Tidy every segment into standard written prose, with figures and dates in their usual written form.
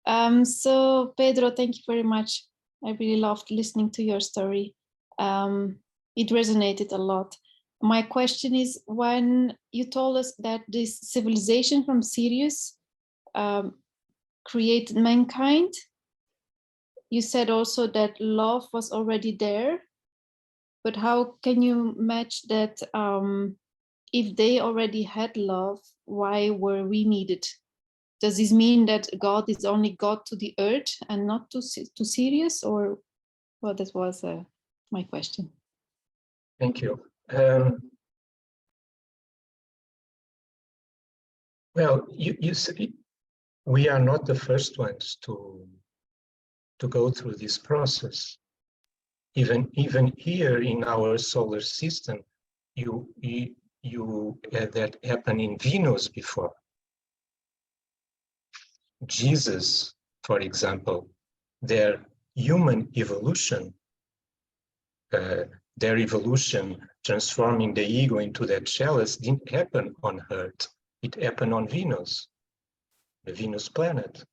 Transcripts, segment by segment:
So Pedro, thank you very much. I really loved listening to your story. It resonated a lot. My question is, when you told us that this civilization from Sirius created mankind, you said also that love was already there, but how can you match that? If they already had love, why were we needed? Does this mean that God is only God to the earth and not to Sirius? Or well, that was my question. Thank you. Well, you see, we are not the first ones to go through this process. Even here in our solar system, you had that happen in Venus before. Jesus, for example, their human evolution, their evolution transforming the ego into that chalice didn't happen on Earth. It happened on Venus, the Venus planet,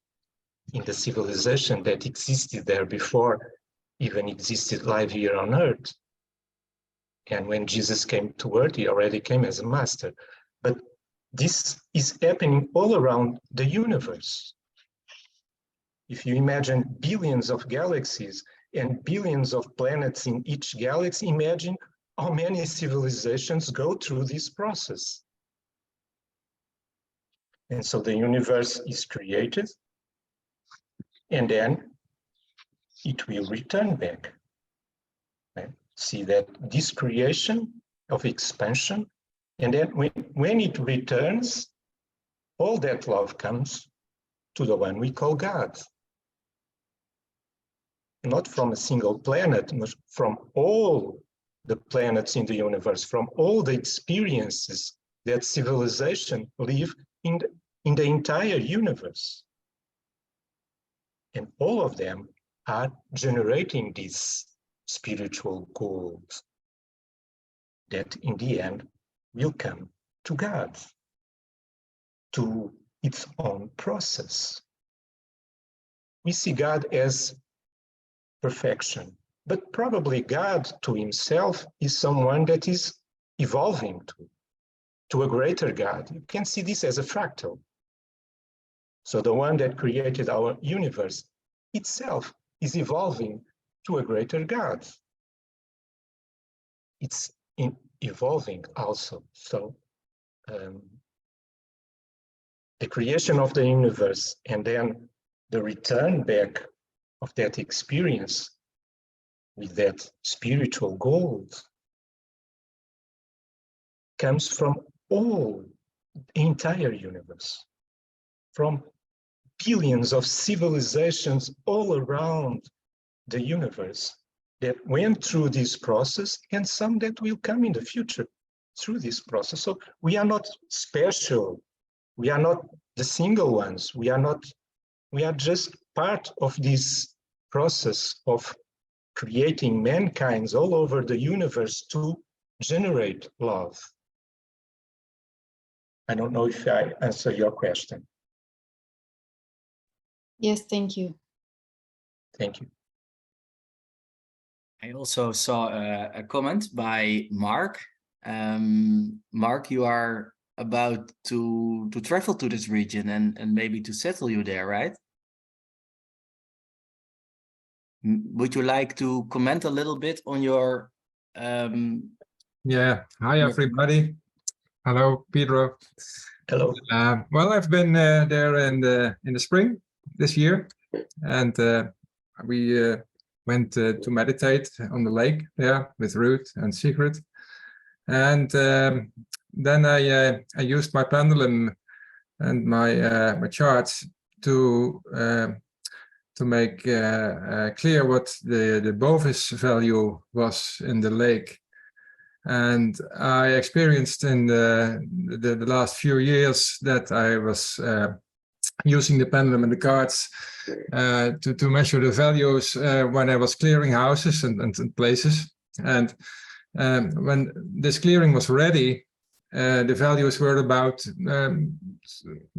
in the civilization that existed there before even existed life here on Earth. And when Jesus came to Earth, he already came as a master. But this is happening all around the universe. If you imagine billions of galaxies and billions of planets in each galaxy, imagine how many civilizations go through this process. And so the universe is created, and then it will return back. Right? See that this creation of expansion, and then when it returns, all that love comes to the one we call God. Not from a single planet, but from all the planets in the universe, from all the experiences that civilization live in the entire universe. And all of them are generating this spiritual gold that in the end will come to God, to its own process. We see God as perfection, but probably God to himself is someone that is evolving to a greater God. You can see this as a fractal. So the one that created our universe itself is evolving to a greater God. It's evolving also. So the creation of the universe and then the return back of that experience with that spiritual gold comes from all the entire universe, from billions of civilizations all around the universe that went through this process, and some that will come in the future through this process. So we are not special. We are not the single ones. We are just part of this process of creating mankind all over the universe to generate love. I don't know if I answer your question. Yes, thank you. Thank you. I also saw a comment by Mark. Mark, you are about to travel to this region and maybe to settle you there, right? Would you like to comment a little bit on your... Yeah, hi everybody. Hello, Pedro. Hello. Well, I've been there in the spring this year, and we went to meditate on the lake there with Ruth and Sigrid, and then I used my pendulum and my charts to make clear what the Bovis value was in the lake. And I experienced in the last few years that I was using the pendulum and the cards to measure the values when I was clearing houses and places. And when this clearing was ready, the values were about,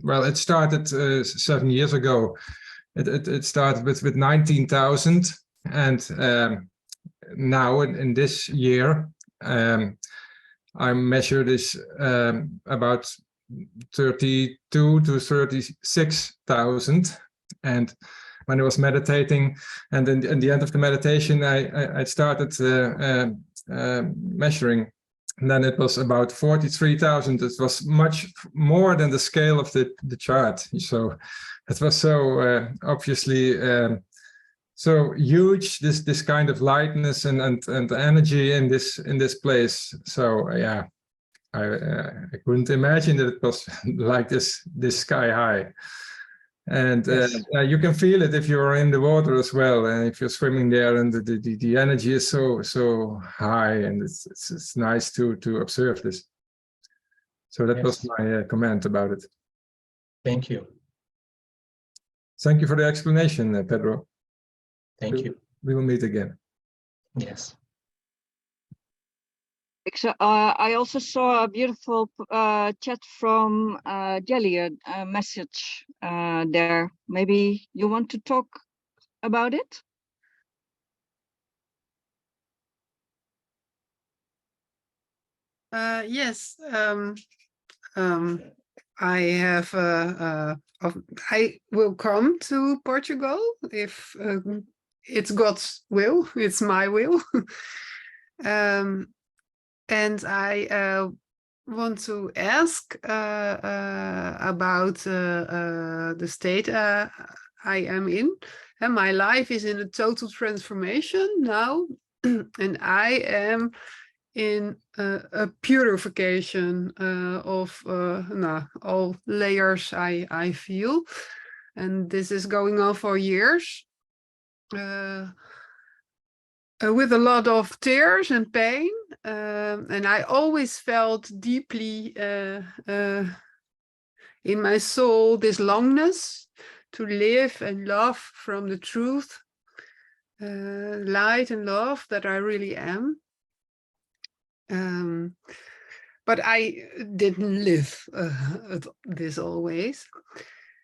well, it started 7 years ago. it started with 19,000, and now in this year I measured this about 32 to 36,000. And when I was meditating, and then at the end of the meditation, I started measuring, and then it was about 43,000. It was much more than the scale of the chart. So it was so obviously so huge, this kind of lightness and energy in this place. So yeah, I couldn't imagine that it was like this sky high. And Yes. you can feel it if you're in the water as well, and if you're swimming there, and the energy is so high, and it's nice to observe this. So that was my comment about it. Thank you. Thank you for the explanation, Pedro. Thank you. We will meet again. Yes. I also saw a beautiful chat from Jelly, a message there. Maybe you want to talk about it? Yes. I have. I will come to Portugal if it's God's will. It's my will. And I want to ask about the state I am in. And my life is in a total transformation now, and I am in a purification of all layers I feel. And this is going on for years. With a lot of tears and pain, and I always felt deeply in my soul this longness to live and love from the truth, light and love that I really am. But I didn't live this always,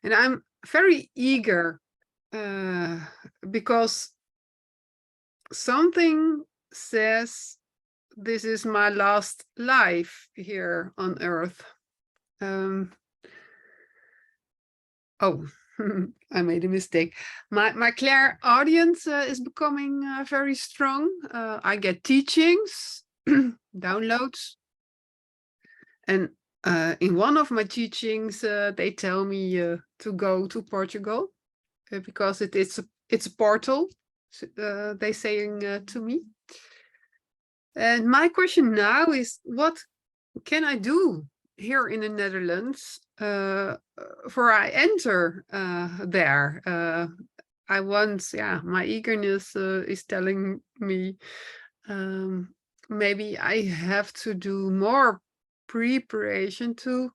and I'm very eager because something says this is my last life here on earth. Oh, I made a mistake. My clairaudience is becoming very strong. I get teachings, downloads, and in one of my teachings they tell me to go to Portugal because it's a portal. They saying to me, and my question now is, what can I do here in the Netherlands for I enter there? I want, my eagerness is telling me maybe I have to do more preparation to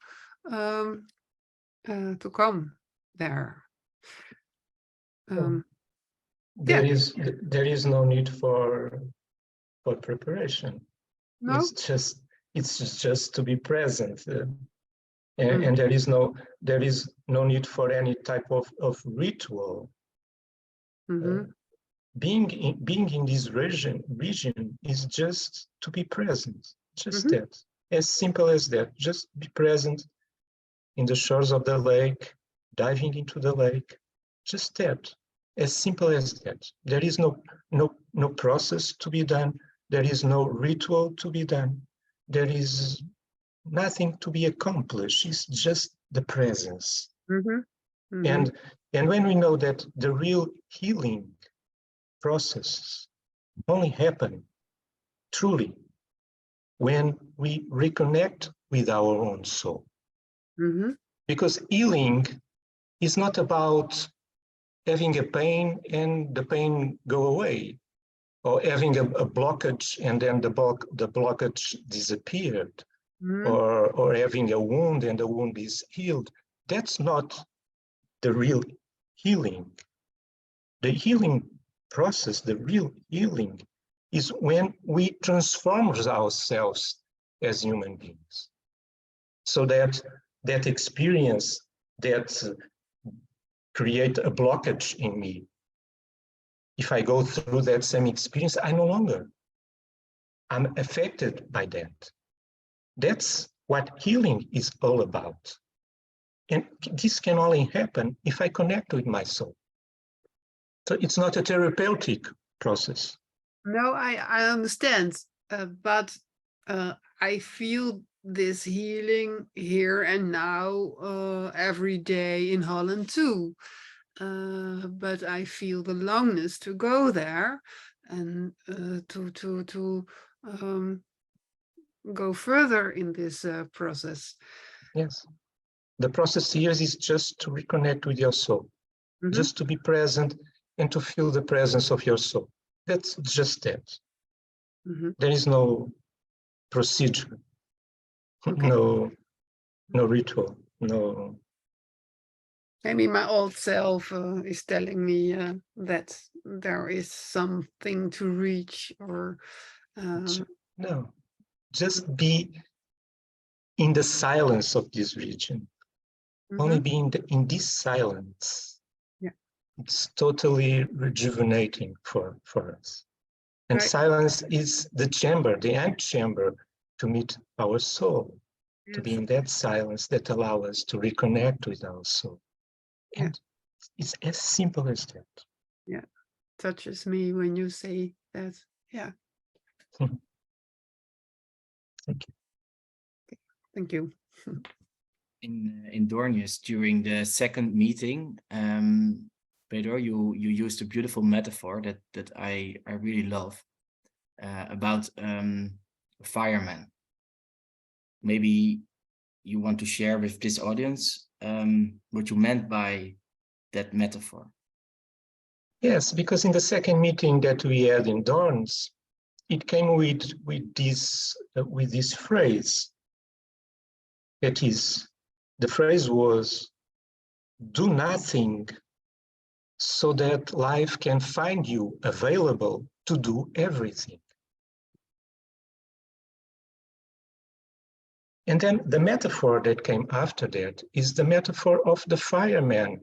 come there. There is no need for preparation. No? It's just to be present, and there is no need for any type of ritual. Being in this region is just to be present. Just that, as simple as that. Just be present in the shores of the lake, diving into the lake. Just that. As simple as that. There is no process to be done. There is no ritual to be done. There is nothing to be accomplished. It's just the presence. And when we know that the real healing processes only happen truly when we reconnect with our own soul. Because healing is not about having a pain and the pain go away, or having a blockage and then the blockage disappeared, or having a wound and the wound is healed. That's not the real healing. The healing process, the real healing, is when we transform ourselves as human beings. So that experience, that create a blockage in me. If I go through that same experience, I'm affected by that. That's what healing is all about. And this can only happen if I connect with my soul. So it's not a therapeutic process. No, I understand, but I feel this healing here and now every day in Holland too. But I feel the longness to go there and to go further in this process. Yes. The process here is just to reconnect with your soul, just to be present and to feel the presence of your soul. That's just that. There is no procedure, Okay. no ritual, no. Maybe my old self is telling me that there is something to reach, or No, just be in the silence of this region. Only being in this silence. Yeah. It's totally rejuvenating for us. And Right. silence is the chamber, the antechamber to meet our soul, to be in that silence that allows us to reconnect with our soul. And it's as simple as that. Yeah, touches me when you say that. Yeah. Thank you. Thank you. In Dornius, during the second meeting, Pedro, you used a beautiful metaphor that I really love about a fireman. Maybe you want to share with this audience what you meant by that metaphor. Yes, because in the second meeting that we had in Dorns, it came with this phrase. That is, the phrase was, do nothing so that life can find you available to do everything. And then the metaphor that came after that is the metaphor of the fireman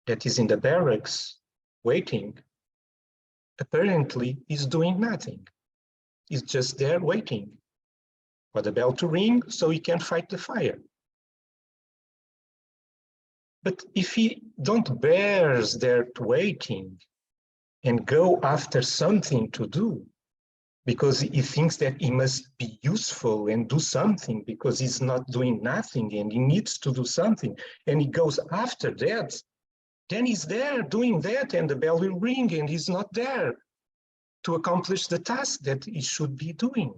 that is in the barracks waiting. Apparently, he's doing nothing. He's just there waiting for the bell to ring so he can fight the fire. But if he don't bears there waiting and go after something to do, because he thinks that he must be useful and do something because he's not doing nothing and he needs to do something, and he goes after that, then he's there doing that and the bell will ring and he's not there to accomplish the task that he should be doing.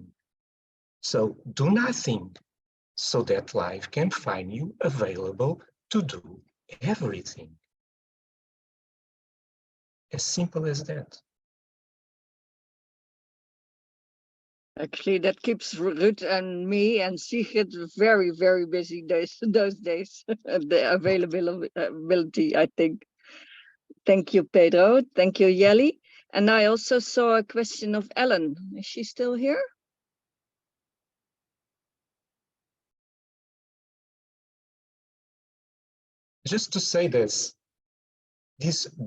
So do nothing so that life can find you available to do everything. As simple as that. Actually, that keeps Ruud and me and Sigrid very, very busy those days. The availability, I think. Thank you, Pedro. Thank you, Jelly. And I also saw a question of Ellen. Is she still here? Just to say this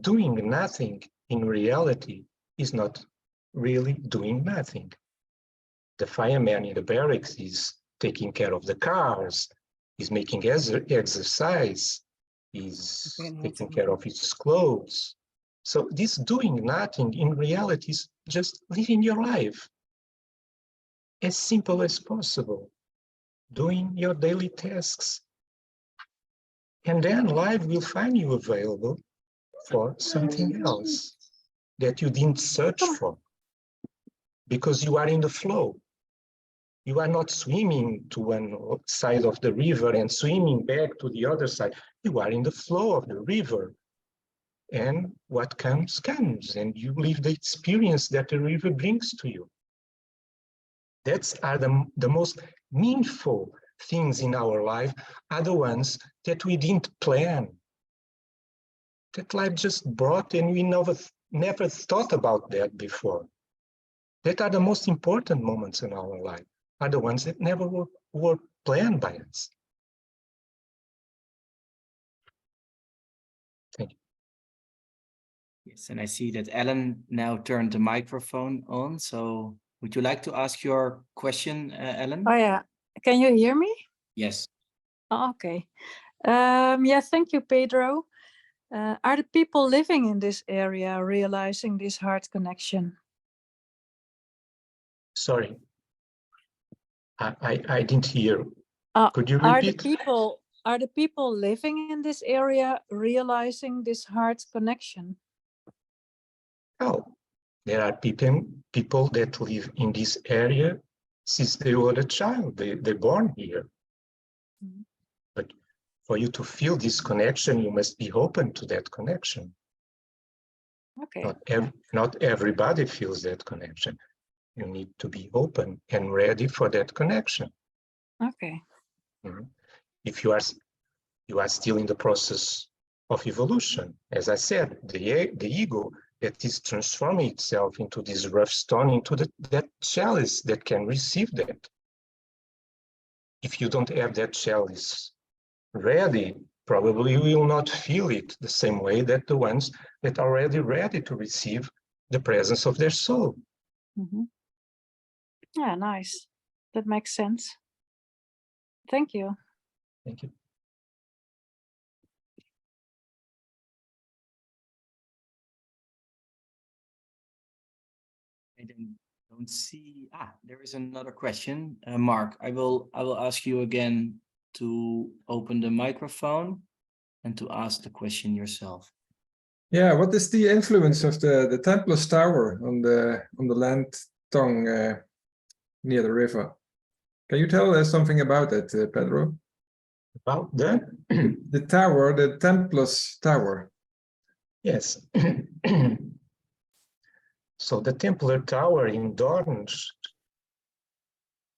doing nothing in reality is not really doing nothing. The fireman in the barracks is taking care of the cars, is making exercise, is taking care of his clothes. So this doing nothing in reality is just living your life as simple as possible, doing your daily tasks. And then life will find you available for something else that you didn't search for, because you are in the flow. You are not swimming to one side of the river and swimming back to the other side. You are in the flow of the river. And what comes, comes. And you live the experience that the river brings to you. That's are the most meaningful things in our life, are the ones that we didn't plan. That life just brought, and we never thought about that before. That are the most important moments in our life, are the ones that never were planned by us. Thank you. Yes, and I see that Ellen now turned the microphone on. So would you like to ask your question, Ellen? Oh yeah, can you hear me? Yes. Oh, okay. Yeah, thank you, Pedro. Are the people living in this area realizing this heart connection? Sorry, I didn't hear. Could you Are repeat? the people living in this area realizing this heart connection? Oh, there are people that live in this area since they were a child. They're born here. Mhm. But for you to feel this connection, you must be open to that connection. Okay. Not everybody feels that connection. You need to be open and ready for that connection. Okay. If you are still in the process of evolution, as I said, the ego that is transforming itself into this rough stone, into that chalice that can receive that. If you don't have that chalice ready, probably you will not feel it the same way that the ones that are already ready to receive the presence of their soul. Mm-hmm. Yeah, nice. That makes sense. Thank you. Thank you. I don't see. There is another question. Mark, I will ask you again to open the microphone and to ask the question yourself. Yeah, what is the influence of the Templars Tower on the land tongue near the river? Can you tell us something about it, Pedro? About the tower, the Templars Tower. Yes. So the Templar Tower in Dornes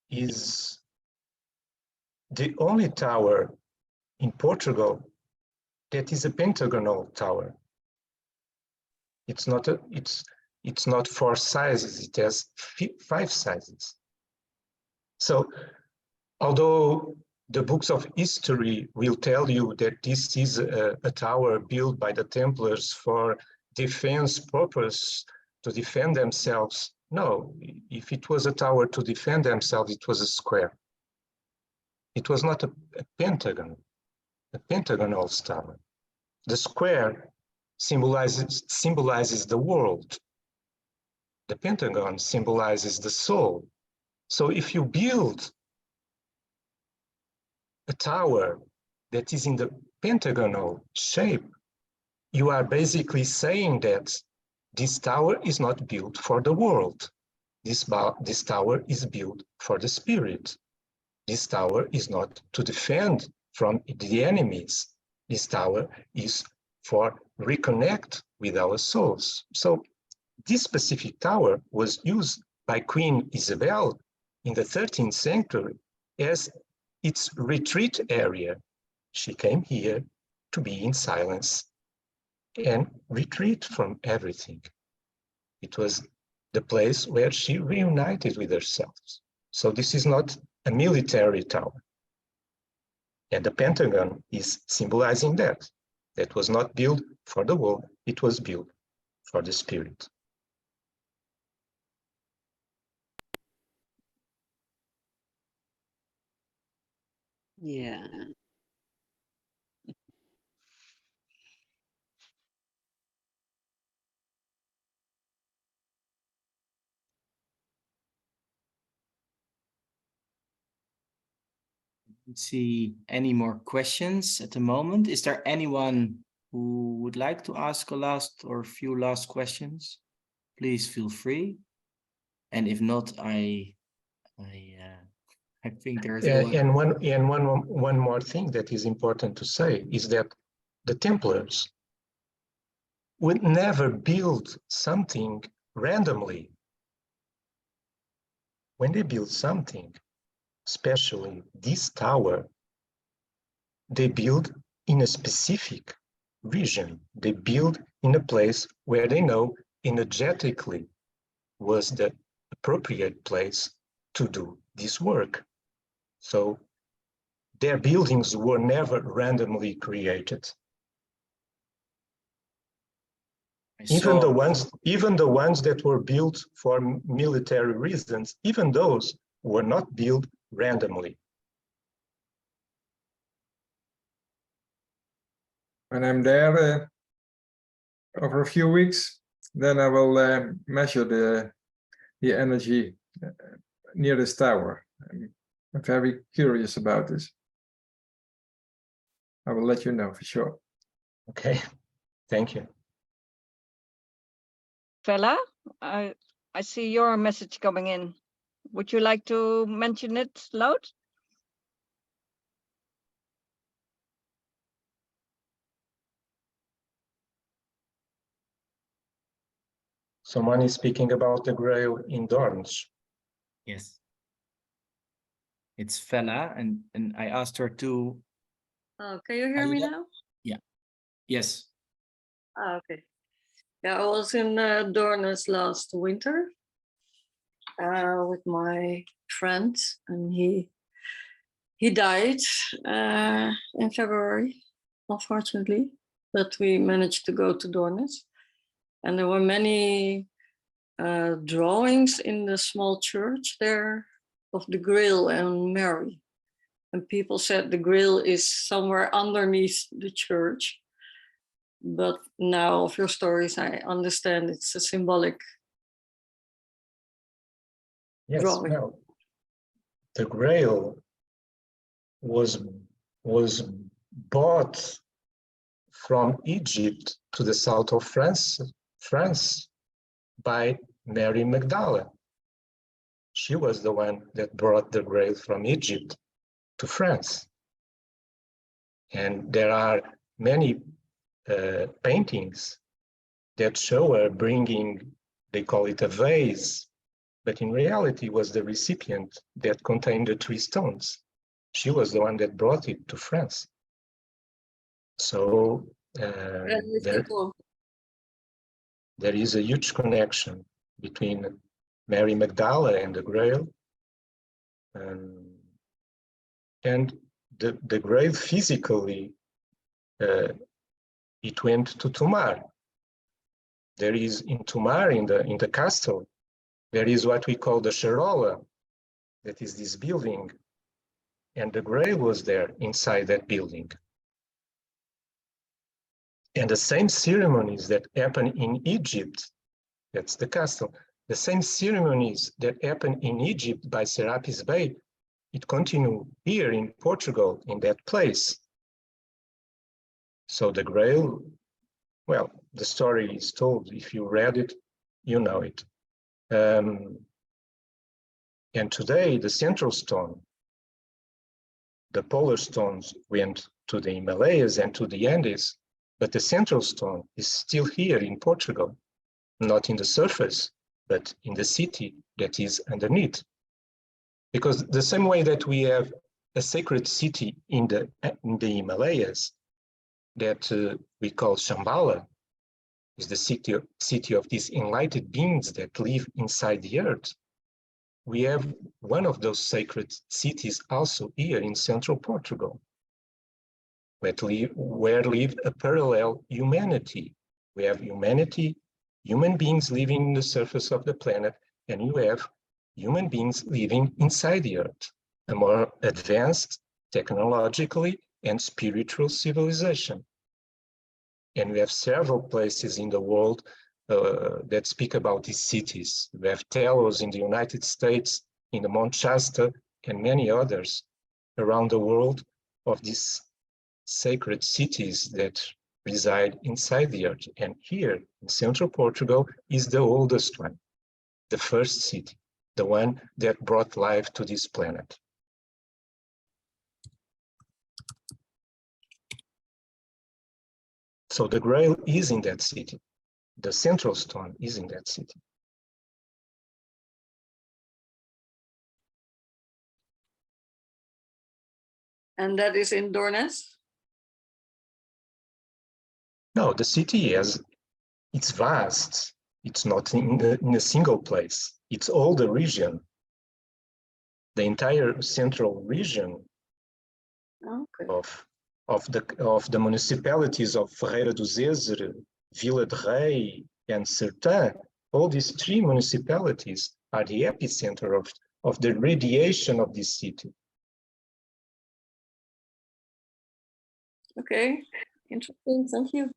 is the only tower in Portugal that is a pentagonal tower. It's not 4 sizes, it has 5 sizes. So although the books of history will tell you that this is a tower built by the Templars for defense purpose, to defend themselves. No, if it was a tower to defend themselves, it was a square. It was not a pentagon, a pentagonal tower. The square symbolizes the world. The pentagon symbolizes the soul. So if you build a tower that is in the pentagonal shape, you are basically saying that this tower is not built for the world. This tower is built for the spirit. This tower is not to defend from the enemies. This tower is for reconnect with our souls. So this specific tower was used by Queen Isabel in the 13th century as its retreat area. She came here to be in silence and retreat from everything. It was the place where she reunited with herself. So this is not a military tower. And the Pentagon is symbolizing that. That was not built for the world, it was built for the spirit. Yeah. See any more questions at the moment? Is there anyone who would like to ask a last or few last questions? Please feel free. And if not, I think there is And one more thing that is important to say is that the Templars would never build something randomly. When they build something, especially this tower, they build in a specific region. They build in a place where they know energetically was the appropriate place to do this work. So their buildings were never randomly created. Even the ones that were built for military reasons, even those were not built randomly. When I'm there over a few weeks, then I will measure the energy near this tower. I'm very curious about this. I will let you know for sure. Okay, thank you. Fella, I see your message coming in. Would you like to mention it loud? Someone is speaking about the Grail in Dorns. Yes. It's Fella, and I asked her to. Oh, can you hear me now? Yeah. Yes. Ah, okay. Yeah, I was in Dornes last winter with my friend, and he died in February, unfortunately. But we managed to go to Dornes, and there were many drawings in the small church there of the Grail and Mary. And people said the Grail is somewhere underneath the church. But now of your stories, I understand it's a symbolic drawing. Well, the Grail was brought from Egypt to the south of France by Mary Magdalene. She was the one that brought the Grail from Egypt to France. And there are many paintings that show her bringing, they call it a vase, but in reality was the recipient that contained the 3 stones. She was the one that brought it to France. So there is a huge connection between Mary Magdalene and the Grail. And the Grail physically, it went to Tomar. There is in Tomar, in the castle, there is what we call the Charola, that is this building, and the Grail was there inside that building. And the same ceremonies that happen in Egypt, that's the castle, the same ceremonies that happen in Egypt by Serapis Bey, it continues here in Portugal, in that place. So the Grail, well, the story is told. If you read it, you know it. And today, the central stone, the polar stones went to the Himalayas and to the Andes, but the central stone is still here in Portugal, not in the surface, but in the city that is underneath. Because the same way that we have a sacred city in the Himalayas that we call Shambhala, is the city of these enlightened beings that live inside the earth. We have one of those sacred cities also here in central Portugal, where lived a parallel humanity. We have humanity, human beings living on the surface of the planet, and you have human beings living inside the earth, a more advanced technologically and spiritual civilization. And we have several places in the world that speak about these cities. We have Telos in the United States, in the Mount Shasta, and many others around the world of these sacred cities that reside inside the earth. And here in central Portugal is the oldest one, the first city, the one that brought life to this planet. So the Grail is in that city. The central stone is in that city. And that is in Dornes? No, the city it's vast. It's not in a single place. It's all the region. The entire central region Okay. of the municipalities of Ferreira do Zezer, Vila de Rei, and Sertã, all these three municipalities are the epicenter of the radiation of this city. Okay, interesting. Thank you.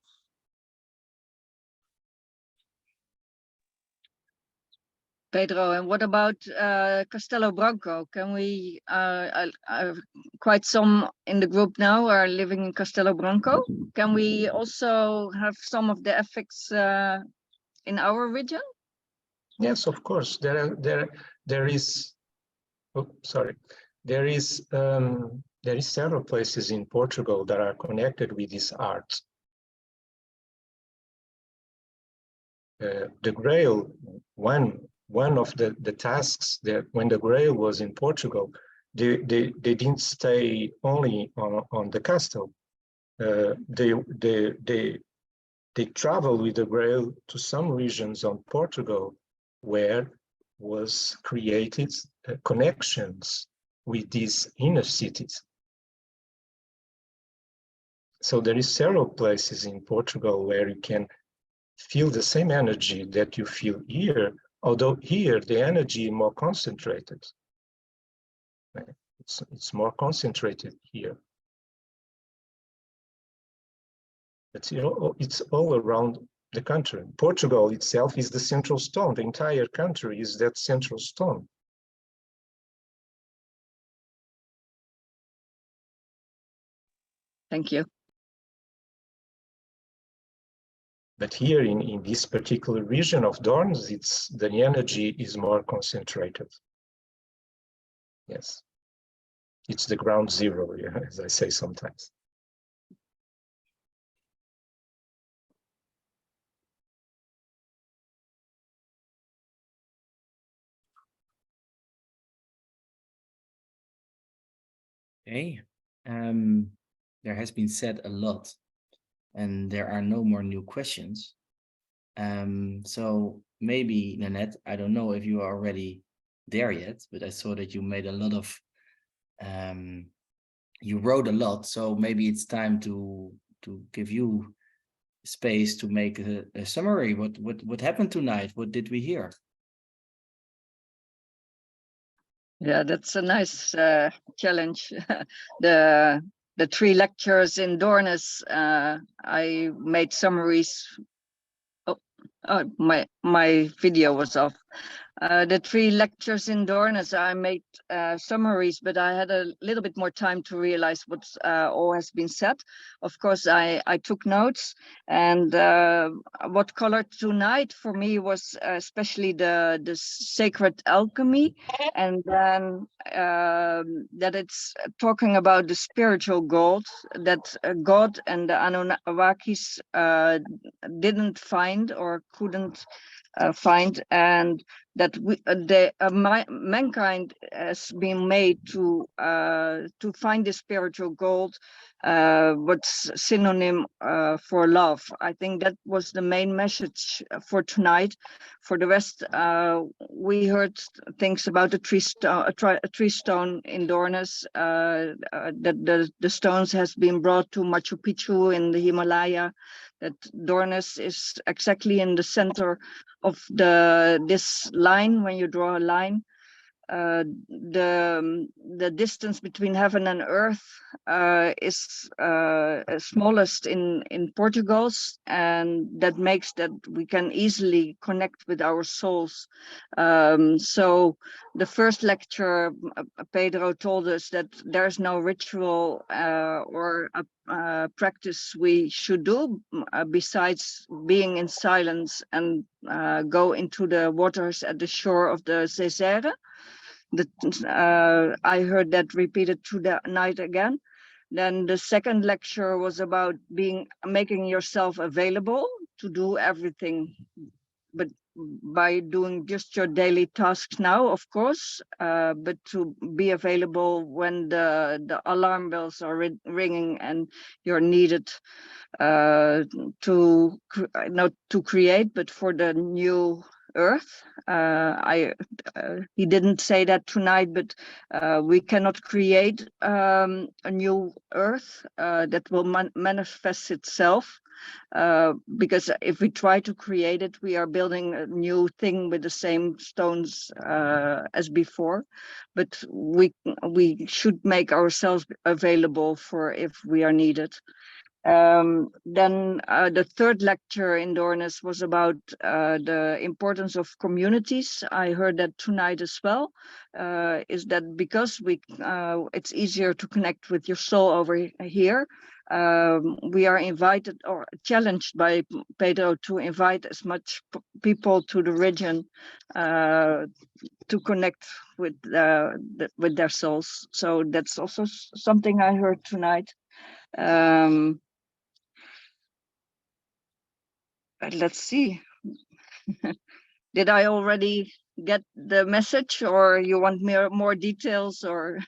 Pedro, and what about Castelo Branco? Can we, quite some in the group now are living in Castelo Branco. Can we also have some of the effects in our region? Yes, of course. There is. Oh, sorry. There is several places in Portugal that are connected with this art. The Grail, one of the tasks that when the Grail was in Portugal, they didn't stay only on the castle. They traveled with the Grail to some regions on Portugal where was created connections with these inner cities. So there is several places in Portugal where you can feel the same energy that you feel here, although here the energy is more concentrated. It's more concentrated here. But it's all around the country. Portugal itself is the central stone. The entire country is that central stone. Thank you. But here in this particular region of Dorns, the energy is more concentrated. Yes. It's the ground zero, as I say sometimes. Okay. There has been said a lot, and there are no more new questions. So maybe, Nanette, I don't know if you are already there yet, but I saw that you made a lot of, you wrote a lot, so maybe it's time to give you space to make a summary. What happened tonight? What did we hear? Yeah, that's a nice challenge. The three lectures in Dornes, I made summaries. Oh, my video was off. The three lectures in Dornes, I made summaries, but I had a little bit more time to realize what all has been said. Of course, I took notes, and what colored tonight for me was especially the sacred alchemy, and then that it's talking about the spiritual gold that God and the Anunnakis didn't find or couldn't find, and that mankind has been made to find the spiritual gold, what's synonym for love. I think that was the main message for tonight. For the rest, we heard things about the tree stone in Dornes, that the stones has been brought to Machu Picchu in the Himalaya, that Dornes is exactly in the center of this line. When you draw a line, the distance between heaven and earth is smallest in Portugal's, and that makes that we can easily connect with our souls. So the first lecture, Pedro told us that there's no ritual or a practice we should do besides being in silence and go into the waters at the shore of the Césaire. I heard that repeated through the night again. Then the second lecture was about making yourself available to do everything, but by doing just your daily tasks now, of course, but to be available when the alarm bells are ringing and you're needed not to create, but for the new Earth. He didn't say that tonight, but we cannot create a new Earth that will manifest itself. Because if we try to create it, we are building a new thing with the same stones as before. But we should make ourselves available for if we are needed. Then the third lecture in Doornus was about the importance of communities. I heard that tonight as well. Is that because it's easier to connect with your soul over here. We are invited or challenged by Pedro to invite as much people to the region to connect with their souls. So that's also something I heard tonight. Let's see. Did I already get the message, or you want more details? Or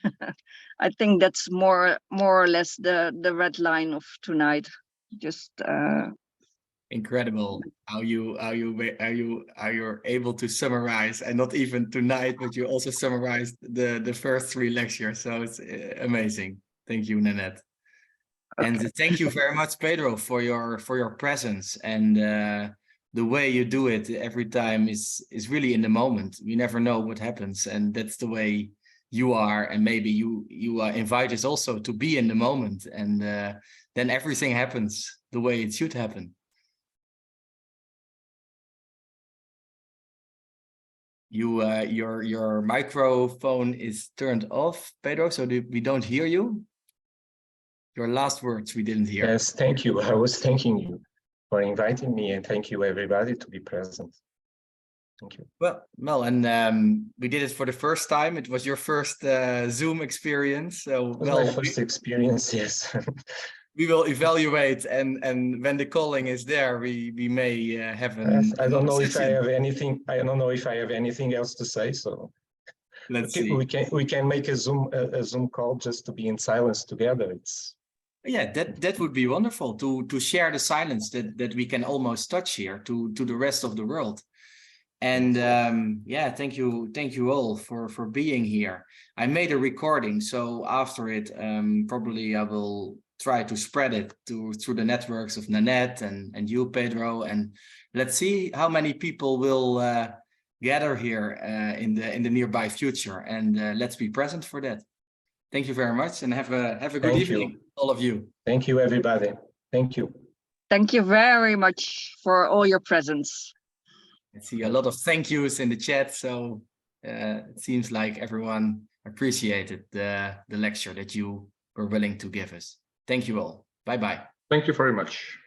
I think that's more or less the red line of tonight. Just Incredible how you're able to summarize, and not even tonight, but you also summarized the first 3 lectures. So it's amazing. Thank you, Nanette. okay. And thank you very much, Pedro, for your presence, and the way you do it every time is really in the moment. We never know what happens, and that's the way you are. And maybe you invite us also to be in the moment, and then everything happens the way it should happen. Your microphone is turned off, Pedro, so we don't hear you. Your last words we didn't hear. Yes, thank you. I was thanking you for inviting me, and thank you everybody to be present. Thank you. Well, and we did it for the first time. It was your first Zoom experience. So It was my first experience, yes. We will evaluate, and when the calling is there, we may have an. I don't know if I have anything. I don't know if I have anything else to say. So let's see. We can make a Zoom call just to be in silence together. Yeah, that would be wonderful to share the silence that we can almost touch here to the rest of the world. And yeah, thank you all for being here. I made a recording, so after it, probably I will try to spread it through the networks of Nanette and you, Pedro, and let's see how many people will gather here in the nearby future, and let's be present for that. Thank you very much, and have a good evening, all of you. Thank you, everybody. Thank you. Thank you very much for all your presence. I see a lot of thank yous in the chat, so it seems like everyone appreciated the lecture that you were willing to give us. Thank you all. Bye-bye. Thank you very much.